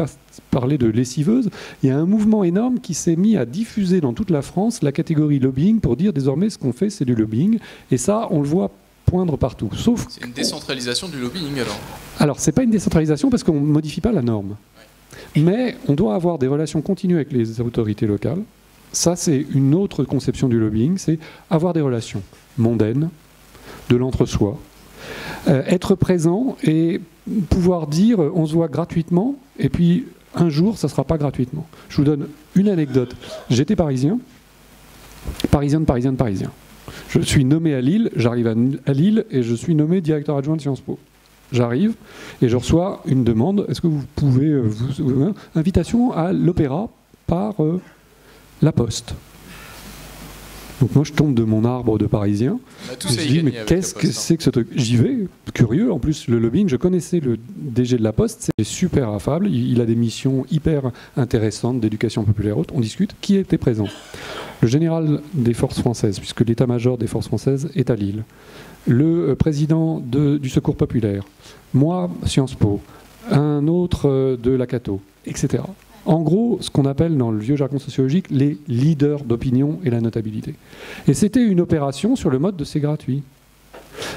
parlé de lessiveuses, il y a un mouvement énorme qui s'est mis à diffuser dans toute la France la catégorie lobbying pour dire désormais ce qu'on fait c'est du lobbying. Et ça, on le voit poindre partout. Sauf c'est une décentralisation du lobbying alors. Alors, c'est pas une décentralisation parce qu'on ne modifie pas la norme. Ouais. Mais on doit avoir des relations continues avec les autorités locales. Ça, c'est une autre conception du lobbying, c'est avoir des relations mondaines, de l'entre-soi, être présent et pouvoir dire on se voit gratuitement et puis un jour ça ne sera pas gratuitement. Je vous donne une anecdote. J'étais parisien. Je suis nommé à Lille, j'arrive à Lille et je suis nommé directeur adjoint de Sciences Po. J'arrive et je reçois une demande, est-ce que vous pouvez invitation à l'opéra par la Poste. Donc moi je tombe de mon arbre de parisien, je me dis mais qu'est-ce que c'est que ce truc? J'y vais, curieux, en plus le lobbying, je connaissais le DG de la Poste, c'est super affable, il a des missions hyper intéressantes d'éducation populaire haute, on discute, qui était présent? Le général des forces françaises, puisque l'état-major des forces françaises est à Lille, le président du Secours populaire, moi Sciences Po, un autre de la Cato, etc. En gros, ce qu'on appelle dans le vieux jargon sociologique les leaders d'opinion et la notabilité. Et c'était une opération sur le mode de c'est gratuit.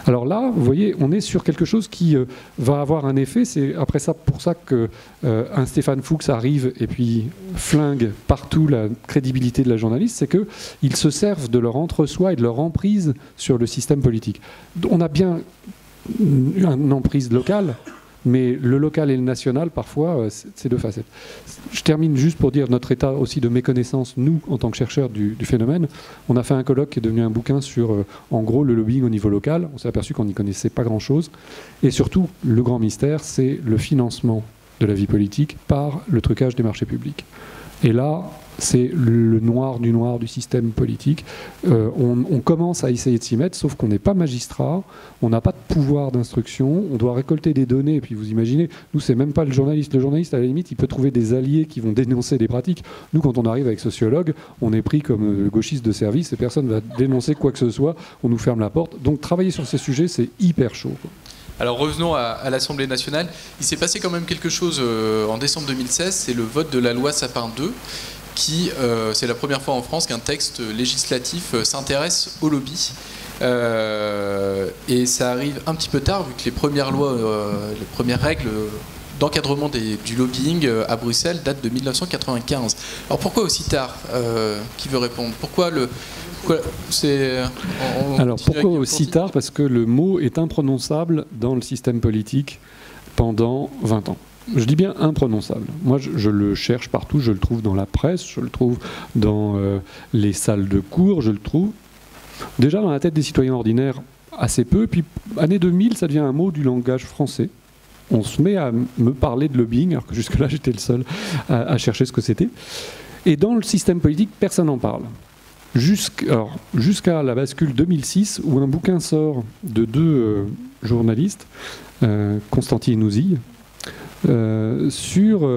Alors là, vous voyez, on est sur quelque chose qui va avoir un effet. C'est après ça, pour ça qu'un Stéphane Fuchs arrive et puis flingue partout la crédibilité de la journaliste, c'est qu'ils se servent de leur entre-soi et de leur emprise sur le système politique. On a bien une emprise locale, mais le local et le national, parfois, c'est deux facettes. Je termine juste pour dire notre état aussi de méconnaissance, nous, en tant que chercheurs du phénomène. On a fait un colloque qui est devenu un bouquin sur, en gros, le lobbying au niveau local. On s'est aperçu qu'on n'y connaissait pas grand-chose. Et surtout, le grand mystère, c'est le financement de la vie politique par le trucage des marchés publics. Et là, c'est le noir du système politique. On commence à essayer de s'y mettre, sauf qu'on n'est pas magistrat, on n'a pas de pouvoir d'instruction, on doit récolter des données, et puis vous imaginez, nous, c'est même pas le journaliste. Le journaliste, à la limite, il peut trouver des alliés qui vont dénoncer des pratiques. Nous, quand on arrive avec sociologue, on est pris comme gauchiste de service, et personne ne va dénoncer quoi que ce soit, on nous ferme la porte. Donc travailler sur ces sujets, c'est hyper chaud, quoi. Alors revenons à l'Assemblée nationale. Il s'est passé quand même quelque chose en décembre 2016, c'est le vote de la loi Sapin 2, qui, c'est la première fois en France qu'un texte législatif s'intéresse au lobby. Et ça arrive un petit peu tard, vu que les premières lois, les premières règles d'encadrement du lobbying à Bruxelles datent de 1995. Alors pourquoi aussi tard? Qui veut répondre? Pourquoi aussi tard? Parce que le mot est imprononçable dans le système politique pendant 20 ans. Je dis bien imprononçable. Moi, je le cherche partout, je le trouve dans la presse, je le trouve dans les salles de cours, je le trouve déjà dans la tête des citoyens ordinaires assez peu. Puis, année 2000, ça devient un mot du langage français. On se met à me parler de lobbying, alors que jusque-là, j'étais le seul à chercher ce que c'était. Et dans le système politique, personne n'en parle. Jusqu'à la bascule 2006, où un bouquin sort de deux journalistes, Constantine Nouzille, sur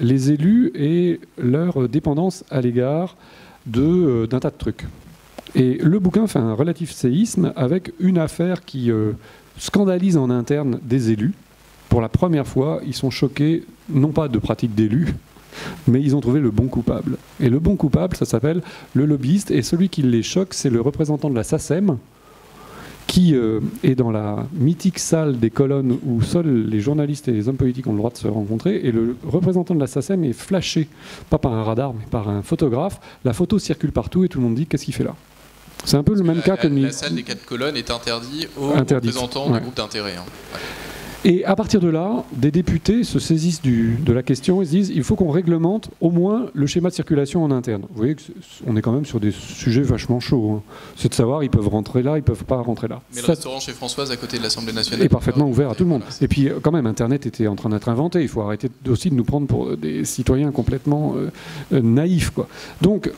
les élus et leur dépendance à l'égard d'un tas de trucs. Et le bouquin fait un relatif séisme avec une affaire qui scandalise en interne des élus. Pour la première fois, ils sont choqués, non pas de pratiques d'élus, mais ils ont trouvé le bon coupable. Et le bon coupable, ça s'appelle le lobbyiste, et celui qui les choque, c'est le représentant de la SACEM, qui est dans la mythique salle des colonnes où seuls les journalistes et les hommes politiques ont le droit de se rencontrer, et le représentant de la SACEM est flashé, pas par un radar, mais par un photographe. La photo circule partout et tout le monde dit « qu'est-ce qu'il fait là ?» C'est un peu le même cas que... La salle des 4 colonnes est interdite aux représentants du groupe d'intérêt. Hein. Ouais. Et à partir de là, des députés se saisissent de la question et se disent il faut qu'on réglemente au moins le schéma de circulation en interne. Vous voyez qu'on est quand même sur des sujets vachement chauds. Hein. C'est de savoir ils peuvent rentrer là, ils peuvent pas rentrer là. Mais le restaurant chez Françoise à côté de l'Assemblée nationale est parfaitement ouvert à tout le monde. Et puis quand même, Internet était en train d'être inventé. Il faut arrêter aussi de nous prendre pour des citoyens complètement naïfs, quoi. Donc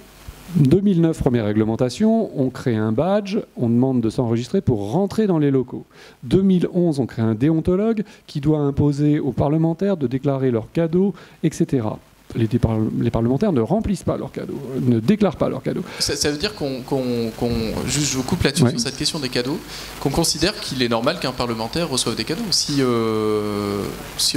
2009, première réglementation, on crée un badge, on demande de s'enregistrer pour rentrer dans les locaux. 2011, on crée un déontologue qui doit imposer aux parlementaires de déclarer leurs cadeaux, etc. les parlementaires ne remplissent pas leurs cadeaux, ne déclarent pas leurs cadeaux. Ça veut dire juste je vous coupe là-dessus sur cette question des cadeaux, qu'on considère qu'il est normal qu'un parlementaire reçoive des cadeaux si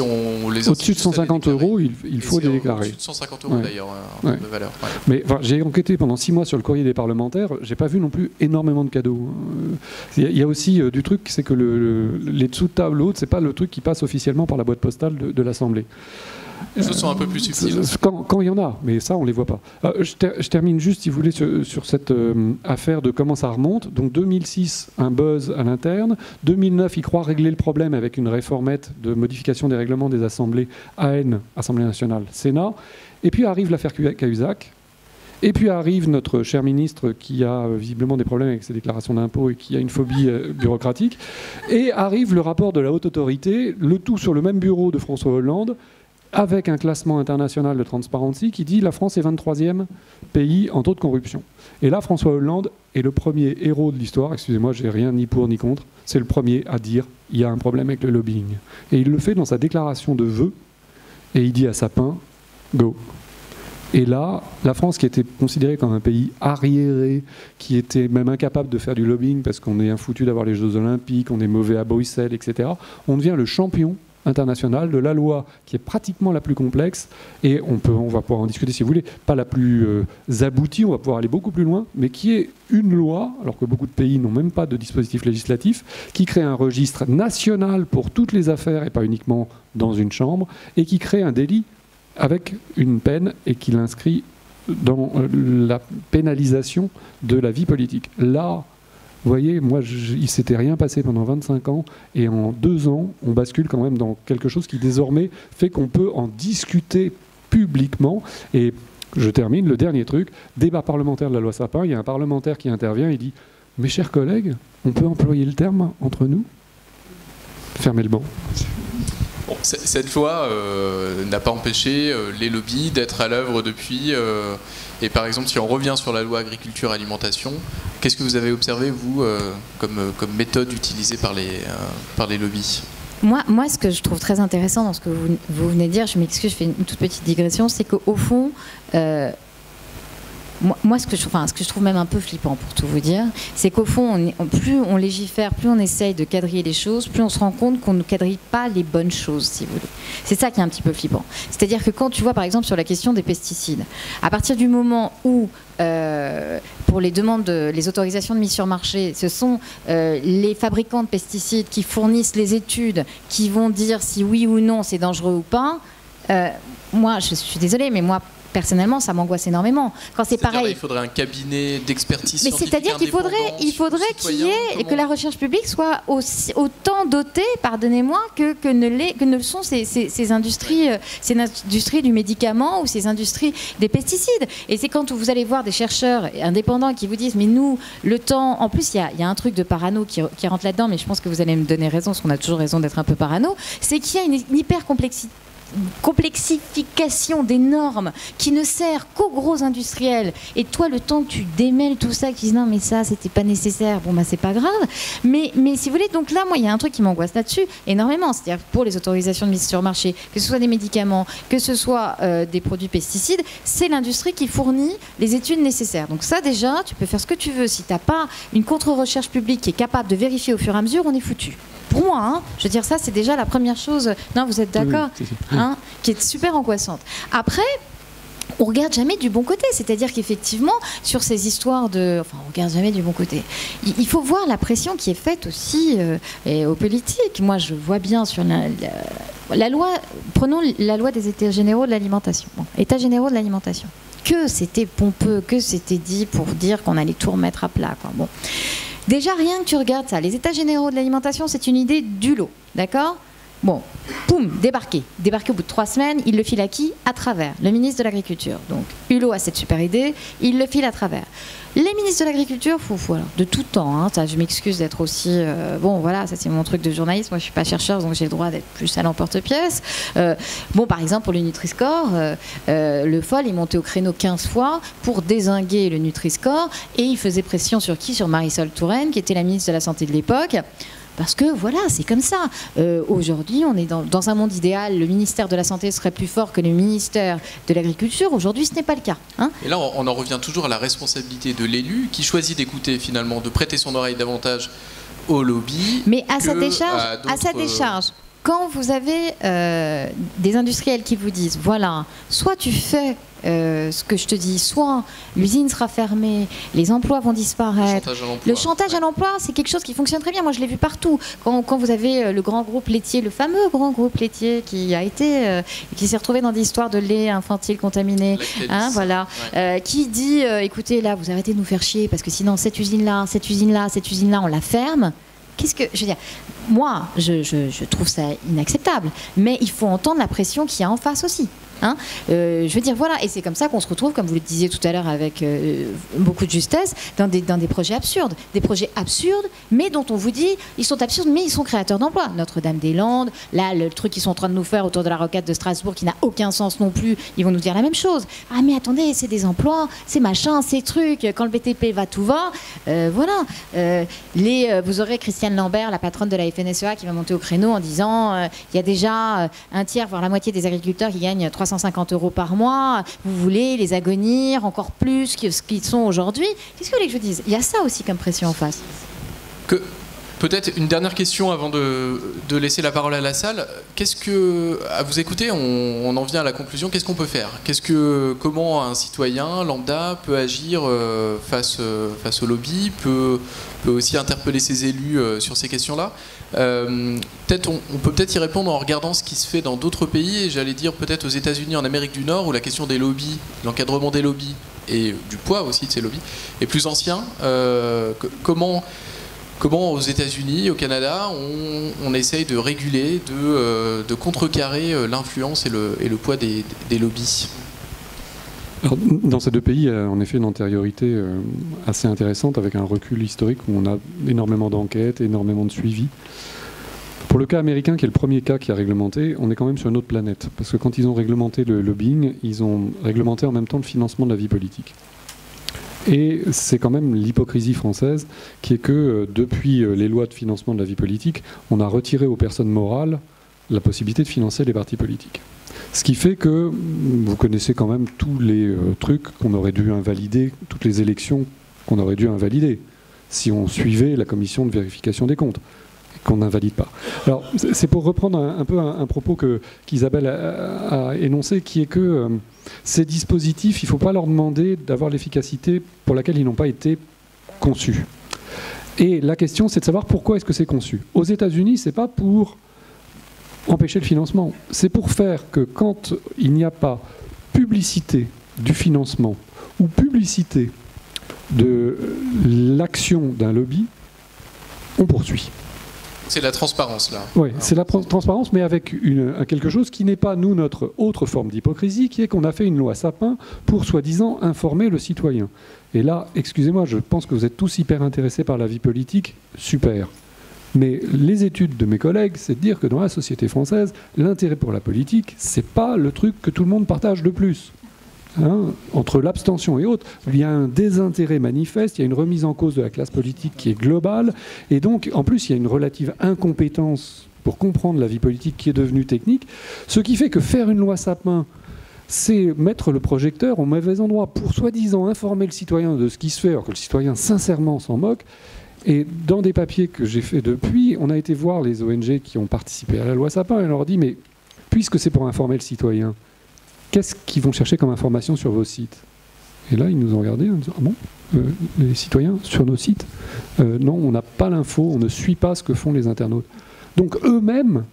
on les au-dessus de 150 € il faut les déclarer. Au-dessus de 150 € d'ailleurs en termes de valeur. Mais j'ai enquêté pendant 6 mois sur le courrier des parlementaires, j'ai pas vu non plus énormément de cadeaux. Il y a aussi du truc, c'est que les dessous de table haute, c'est pas le truc qui passe officiellement par la boîte postale de l'Assemblée. Les choses sont un peu plus subtiles. Quand il y en a, mais ça, on ne les voit pas. Je termine juste, si vous voulez, sur cette affaire de comment ça remonte. Donc 2006, un buzz à l'interne. 2009, ils croient régler le problème avec une réformette de modification des règlements des assemblées AN, Assemblée nationale, Sénat. Et puis arrive l'affaire Cahuzac. Et puis arrive notre cher ministre qui a visiblement des problèmes avec ses déclarations d'impôts et qui a une phobie bureaucratique. Et arrive le rapport de la haute autorité, le tout sur le même bureau de François Hollande, avec un classement international de Transparency qui dit la France est 23e pays en taux de corruption. Et là, François Hollande est le premier héros de l'histoire, excusez-moi, j'ai rien ni pour ni contre, c'est le premier à dire il y a un problème avec le lobbying. Et il le fait dans sa déclaration de vœux, et il dit à Sapin, go. Et là, la France, qui était considérée comme un pays arriéré, qui était même incapable de faire du lobbying parce qu'on est infoutu d'avoir les Jeux Olympiques, on est mauvais à Bruxelles, etc., on devient le champion international de la loi qui est pratiquement la plus complexe et on va pouvoir en discuter si vous voulez, pas la plus aboutie, on va pouvoir aller beaucoup plus loin, mais qui est une loi, alors que beaucoup de pays n'ont même pas de dispositif législatif, qui crée un registre national pour toutes les affaires et pas uniquement dans une chambre, et qui crée un délit avec une peine et qui l'inscrit dans la pénalisation de la vie politique. Là, vous voyez, moi, il ne s'était rien passé pendant 25 ans, et en 2 ans, on bascule quand même dans quelque chose qui désormais fait qu'on peut en discuter publiquement. Et je termine, le dernier truc, débat parlementaire de la loi Sapin, il y a un parlementaire qui intervient, il dit « Mes chers collègues, on peut employer le terme entre nous ?» Fermez le banc. Bon, cette loi n'a pas empêché les lobbies d'être à l'œuvre depuis. Et par exemple, si on revient sur la loi agriculture-alimentation, qu'est-ce que vous avez observé, vous, comme méthode utilisée par les lobbies ? Moi, ce que je trouve très intéressant dans ce que vous venez de dire, je m'excuse, je fais une toute petite digression, c'est qu'au fond, moi, ce que je trouve même un peu flippant, pour tout vous dire, c'est qu'au fond, plus on légifère, plus on essaye de quadriller les choses, plus on se rend compte qu'on ne quadrille pas les bonnes choses, si vous voulez. C'est ça qui est un petit peu flippant. C'est-à-dire que quand tu vois, par exemple, sur la question des pesticides, à partir du moment où, pour les demandes, les autorisations de mise sur marché, ce sont les fabricants de pesticides qui fournissent les études, qui vont dire si oui ou non c'est dangereux ou pas, moi, je suis désolée, mais moi, personnellement, ça m'angoisse énormément. Quand c'est pareil, il faudrait un cabinet d'expertise scientifique. Mais c'est-à-dire qu'il faudrait qu'il y ait, que la recherche publique soit autant dotée, pardonnez-moi, que ne le sont ces industries du médicament ou ces industries des pesticides. Et c'est quand vous allez voir des chercheurs indépendants qui vous disent, mais nous, le temps, en plus, il y a un truc de parano qui rentre là-dedans, mais je pense que vous allez me donner raison, parce qu'on a toujours raison d'être un peu parano, c'est qu'il y a une complexification des normes qui ne sert qu'aux gros industriels, et toi le temps que tu démêles tout ça, qui disent non mais ça c'était pas nécessaire, bon bah c'est pas grave, mais si vous voulez, donc là moi il y a un truc qui m'angoisse là-dessus énormément, c'est-à-dire pour les autorisations de mise sur marché, que ce soit des médicaments, que ce soit des produits pesticides, c'est l'industrie qui fournit les études nécessaires. Donc ça déjà, tu peux faire ce que tu veux, si t'as pas une contre-recherche publique qui est capable de vérifier au fur et à mesure, on est foutu. Pour moi, hein, je veux dire, ça c'est déjà la première chose, non vous êtes d'accord, hein, qui est super angoissante. Après, on regarde jamais du bon côté, c'est-à-dire qu'effectivement, sur ces histoires de... Enfin, on regarde jamais du bon côté. Il faut voir la pression qui est faite aussi aux politiques. Moi, je vois bien sur la loi... Prenons la loi des États généraux de l'alimentation. Bon, États généraux de l'alimentation. Que c'était pompeux, que c'était dit pour dire qu'on allait tout remettre à plat, quoi. Bon. Déjà, rien que tu regardes ça, les États généraux de l'alimentation, c'est une idée du lot, d'accord ? Bon, poum, débarqué au bout de 3 semaines, il le file à qui ? À travers le ministre de l'Agriculture. Donc, Hulot a cette super idée, il le file à travers. Les ministres de l'Agriculture, voilà, de tout temps, hein, ça, je m'excuse d'être aussi... bon, voilà, ça c'est mon truc de journaliste, moi je ne suis pas chercheur, donc j'ai le droit d'être plus à l'emporte-pièce. Bon, par exemple, pour le Nutri-Score, le FOL est monté au créneau 15 fois pour dézinguer le Nutri-Score, et il faisait pression sur qui ? Sur Marisol Touraine, qui était la ministre de la Santé de l'époque, parce que voilà, c'est comme ça. Aujourd'hui, on est dans un monde idéal, le ministère de la Santé serait plus fort que le ministère de l'Agriculture. Aujourd'hui, ce n'est pas le cas. Hein. Et là, on en revient toujours à la responsabilité de l'élu qui choisit d'écouter finalement, de prêter son oreille davantage au lobby. Mais à sa décharge, quand vous avez des industriels qui vous disent, voilà, soit tu fais ce que je te dis, soit l'usine sera fermée, les emplois vont disparaître. Le chantage à l'emploi, c'est quelque chose qui fonctionne très bien. Moi, je l'ai vu partout. Quand vous avez le grand groupe laitier, le fameux grand groupe laitier qui a été, qui s'est retrouvé dans des histoires de lait infantile contaminé, hein, voilà, qui dit, écoutez, là, vous arrêtez de nous faire chier parce que sinon cette usine-là, on la ferme. Qu'est-ce que je veux dire? Moi, je trouve ça inacceptable. Mais il faut entendre la pression qu'il y a en face aussi. Hein, je veux dire, voilà, et c'est comme ça qu'on se retrouve, comme vous le disiez tout à l'heure avec beaucoup de justesse, dans des projets absurdes. Des projets absurdes, mais dont on vous dit, ils sont absurdes, mais ils sont créateurs d'emplois. Notre-Dame-des-Landes, là, le truc qu'ils sont en train de nous faire autour de la rocade de Strasbourg, qui n'a aucun sens non plus, ils vont nous dire la même chose. Ah, mais attendez, c'est des emplois, c'est machin, c'est truc, quand le BTP va, tout va. Voilà. Vous aurez Christiane Lambert, la patronne de la FNSEA, qui va monter au créneau en disant, il y a déjà un tiers, voire la moitié des agriculteurs qui gagnent 350 € par mois, vous voulez les agonir encore plus que ce qu'ils sont aujourd'hui. Qu'est-ce que vous voulez que je dise? Il y a ça aussi comme pression en face. Peut-être une dernière question avant de laisser la parole à la salle. Qu'est-ce que, à vous écouter, on en vient à la conclusion, qu'est-ce qu'on peut faire? Comment un citoyen lambda peut agir face au lobby, peut aussi interpeller ses élus sur ces questions-là? On peut peut-être y répondre en regardant ce qui se fait dans d'autres pays, et j'allais dire peut-être aux États-Unis, en Amérique du Nord, où la question des lobbies, l'encadrement des lobbies et du poids aussi de ces lobbies est plus ancien. Comment aux États-Unis, au Canada, on essaye de réguler, de contrecarrer l'influence et le poids des lobbies? Alors, dans ces deux pays, il y a en effet une antériorité assez intéressante, avec un recul historique où on a énormément d'enquêtes, énormément de suivi. Pour le cas américain, qui est le premier cas qui a réglementé, on est quand même sur une autre planète. Parce que quand ils ont réglementé le lobbying, ils ont réglementé en même temps le financement de la vie politique. Et c'est quand même l'hypocrisie française qui est que depuis les lois de financement de la vie politique, on a retiré aux personnes morales la possibilité de financer les partis politiques. Ce qui fait que vous connaissez quand même tous les trucs qu'on aurait dû invalider, toutes les élections qu'on aurait dû invalider, si on suivait la commission de vérification des comptes, et qu'on n'invalide pas. Alors, c'est pour reprendre un peu un propos qu'Isabelle a énoncé, qui est que ces dispositifs, il ne faut pas leur demander d'avoir l'efficacité pour laquelle ils n'ont pas été conçus. Et la question, c'est de savoir pourquoi est-ce que c'est conçu. Aux États-Unis, ce n'est pas pour empêcher le financement. C'est pour faire que quand il n'y a pas publicité du financement ou publicité de l'action d'un lobby, on poursuit. C'est la transparence, là. Oui, c'est la transparence, mais avec quelque chose qui n'est pas, nous, notre autre forme d'hypocrisie, qui est qu'on a fait une loi Sapin pour, soi-disant, informer le citoyen. Et là, excusez-moi, je pense que vous êtes tous hyper intéressés par la vie politique, super. Mais les études de mes collègues, c'est de dire que dans la société française, l'intérêt pour la politique, c'est pas le truc que tout le monde partage le plus. Hein, entre l'abstention et autres, il y a un désintérêt manifeste, il y a une remise en cause de la classe politique qui est globale, et donc en plus il y a une relative incompétence pour comprendre la vie politique qui est devenue technique, ce qui fait que faire une loi Sapin, c'est mettre le projecteur au mauvais endroit pour soi-disant informer le citoyen de ce qui se fait, alors que le citoyen sincèrement s'en moque. Et dans des papiers que j'ai fait depuis, on a été voir les ONG qui ont participé à la loi Sapin et on leur dit, mais puisque c'est pour informer le citoyen, qu'est-ce qu'ils vont chercher comme information sur vos sites? Et là, ils nous ont regardé en disant, ah bon, les citoyens, sur nos sites, non, on n'a pas l'info, on ne suit pas ce que font les internautes. Donc eux-mêmes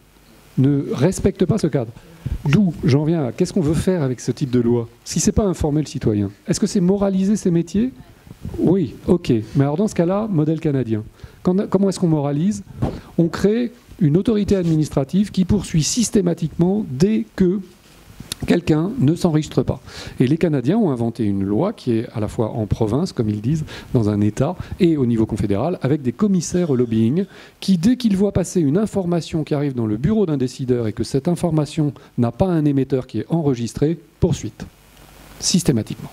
ne respectent pas ce cadre. D'où j'en viens à, qu'est-ce qu'on veut faire avec ce type de loi? Si ce n'est pas informer le citoyen, est-ce que c'est moraliser ces métiers? Oui, ok. Mais alors dans ce cas-là, modèle canadien. Comment est-ce qu'on moralise? On crée une autorité administrative qui poursuit systématiquement dès que quelqu'un ne s'enregistre pas. Et les Canadiens ont inventé une loi qui est à la fois en province, comme ils disent, dans un État, et au niveau confédéral, avec des commissaires au lobbying, qui, dès qu'ils voient passer une information qui arrive dans le bureau d'un décideur et que cette information n'a pas un émetteur qui est enregistré, poursuite. Systématiquement.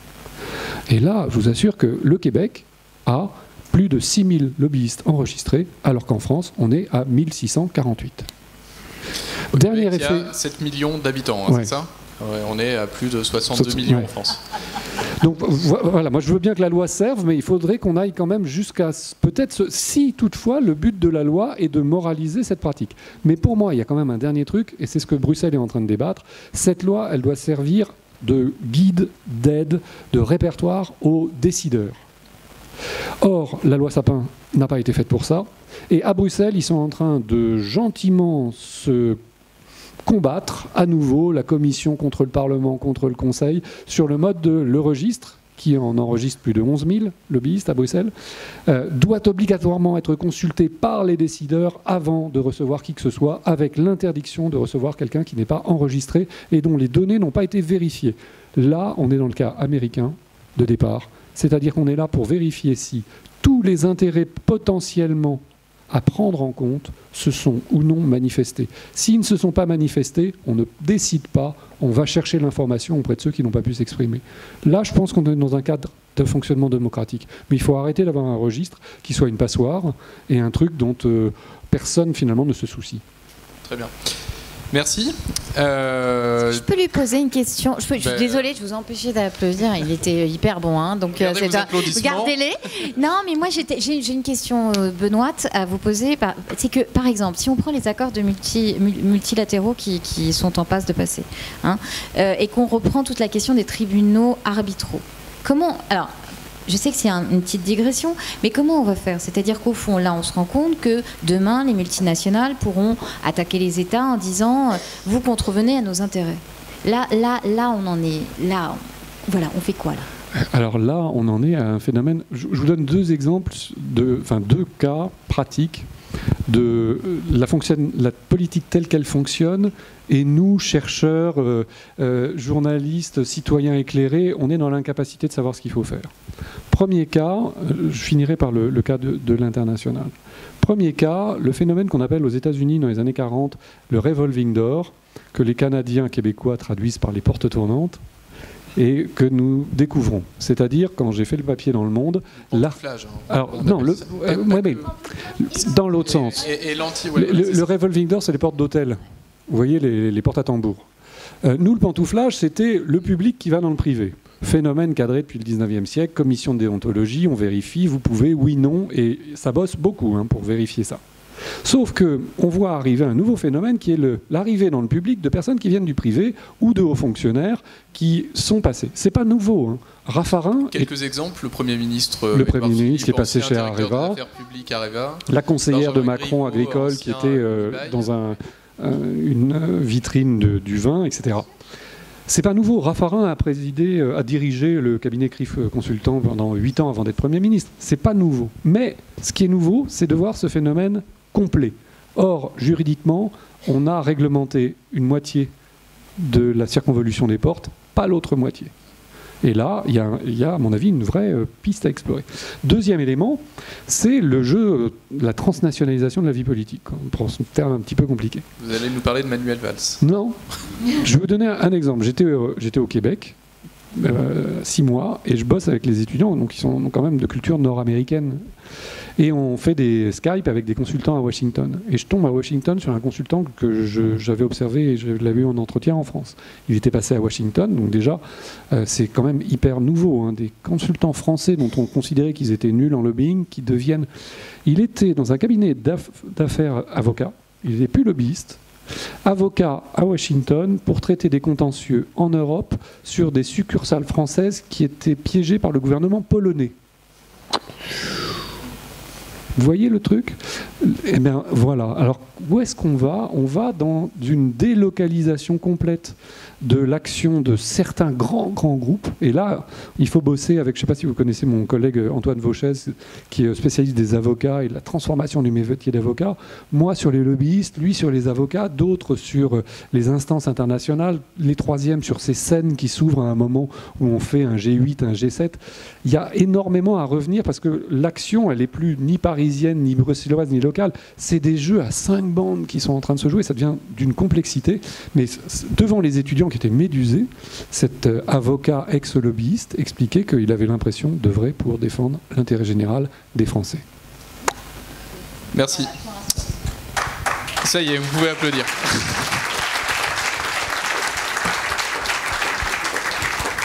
Et là, je vous assure que le Québec a plus de 6000 lobbyistes enregistrés, alors qu'en France, on est à 1648. Dernier effet. Il y a 7 millions d'habitants, hein, ouais. c'est ça? Ouais, on est à plus de 62 millions en France. Donc voilà, moi je veux bien que la loi serve, mais il faudrait qu'on aille quand même jusqu'à peut-être, si toutefois le but de la loi est de moraliser cette pratique. Mais pour moi, il y a quand même un dernier truc, et c'est ce que Bruxelles est en train de débattre. Cette loi, elle doit servir de guide, d'aide, de répertoire aux décideurs. Or, la loi Sapin n'a pas été faite pour ça. Et à Bruxelles, ils sont en train de gentiment se combattre à nouveau la Commission contre le Parlement, contre le Conseil, sur le mode de le registre, qui en enregistre plus de 11 000 lobbyistes à Bruxelles, doit obligatoirement être consulté par les décideurs avant de recevoir qui que ce soit, avec l'interdiction de recevoir quelqu'un qui n'est pas enregistré et dont les données n'ont pas été vérifiées. Là, on est dans le cas américain de départ, c'est-à-dire qu'on est là pour vérifier si tous les intérêts potentiellement à prendre en compte se sont ou non manifestés. S'ils ne se sont pas manifestés, on ne décide pas, on va chercher l'information auprès de ceux qui n'ont pas pu s'exprimer. Là, je pense qu'on est dans un cadre de fonctionnement démocratique. Mais il faut arrêter d'avoir un registre qui soit une passoire et un truc dont personne finalement ne se soucie. Très bien. Merci. Je peux lui poser une question. Je suis désolée, je vous ai empêché d'applaudir. Il était hyper bon, hein, donc regardez-les. Non, mais moi j'ai une question, Benoît, à vous poser. C'est que, par exemple, si on prend les accords de multilatéraux qui sont en passe de passer, hein, et qu'on reprend toute la question des tribunaux arbitraux, comment alors? Je sais que c'est une petite digression, mais comment on va faire? C'est-à-dire qu'au fond, là, on se rend compte que demain, les multinationales pourront attaquer les États en disant « vous contrevenez à nos intérêts ». Là, on en est... Là, voilà, on fait quoi, là? Alors là, on en est à un phénomène... Je vous donne deux exemples, deux cas pratiques de la politique telle qu'elle fonctionne, et nous, chercheurs, journalistes, citoyens éclairés, on est dans l'incapacité de savoir ce qu'il faut faire. Premier cas, je finirai par le cas de l'international. Premier cas, le phénomène qu'on appelle aux États-Unis dans les années 40 le revolving door, que les Canadiens québécois traduisent par les portes tournantes, et que nous découvrons. C'est-à-dire, quand j'ai fait le papier dans Le Monde... Alors, non, mais dans l'autre sens. Le revolving door, c'est les portes d'hôtel. Vous voyez, les portes à tambour. Nous, le pantouflage, c'était le public qui va dans le privé. Phénomène cadré depuis le 19e siècle, commission de déontologie, on vérifie, vous pouvez, oui, non, et ça bosse beaucoup pour vérifier ça. Sauf qu'on voit arriver un nouveau phénomène qui est l'arrivée dans le public de personnes qui viennent du privé ou de hauts fonctionnaires qui sont passés. C'est pas nouveau. Raffarin. Quelques exemples. Le Premier ministre. Le Premier ministre qui est passé chez Areva. La conseillère de Macron agricole qui était dans une vitrine du vin, etc. C'est pas nouveau. Raffarin a dirigé le cabinet CRIF Consultant pendant 8 ans avant d'être Premier ministre. C'est pas nouveau. Mais ce qui est nouveau, c'est de voir ce phénomène complet. Or, juridiquement, on a réglementé une moitié de la circonvolution des portes, pas l'autre moitié. Et là, il y a, à mon avis, une vraie piste à explorer. Deuxième élément, c'est le jeu, la transnationalisation de la vie politique. On prend ce terme un petit peu compliqué. Vous allez nous parler de Manuel Valls. Non. Je vais vous donner un exemple. J'étais au Québec, 6 mois, et je bosse avec les étudiants, donc ils sont quand même de culture nord-américaine. Et on fait des Skype avec des consultants à Washington. Et je tombe à Washington sur un consultant que j'avais observé et je l'avais eu en entretien en France. Il était passé à Washington, donc déjà, c'est quand même hyper nouveau. Des consultants français dont on considérait qu'ils étaient nuls en lobbying, qui deviennent... Il était dans un cabinet d'affaires avocat, il n'était plus lobbyiste, avocat à Washington pour traiter des contentieux en Europe sur des succursales françaises qui étaient piégées par le gouvernement polonais. Vous voyez le truc? Eh bien, voilà. Alors, où est-ce qu'on va? On va dans une délocalisation complète de l'action de certains grands groupes. Et là, il faut bosser avec, je ne sais pas si vous connaissez mon collègue Antoine Vauchez, qui est spécialiste des avocats et de la transformation du métier d'avocat. Moi sur les lobbyistes, lui sur les avocats, d'autres sur les instances internationales, les troisièmes sur ces scènes qui s'ouvrent à un moment où on fait un G8, un G7. Il y a énormément à revenir parce que l'action, elle n'est plus ni parisienne, parisienne, ni bruxelloise, ni locale. C'est des jeux à 5 bandes qui sont en train de se jouer. Ça devient d'une complexité. Mais devant les étudiants qui étaient médusés, cet avocat ex-lobbyiste expliquait qu'il avait l'impression d'œuvrer pour défendre l'intérêt général des Français. Merci. Ça y est, vous pouvez applaudir.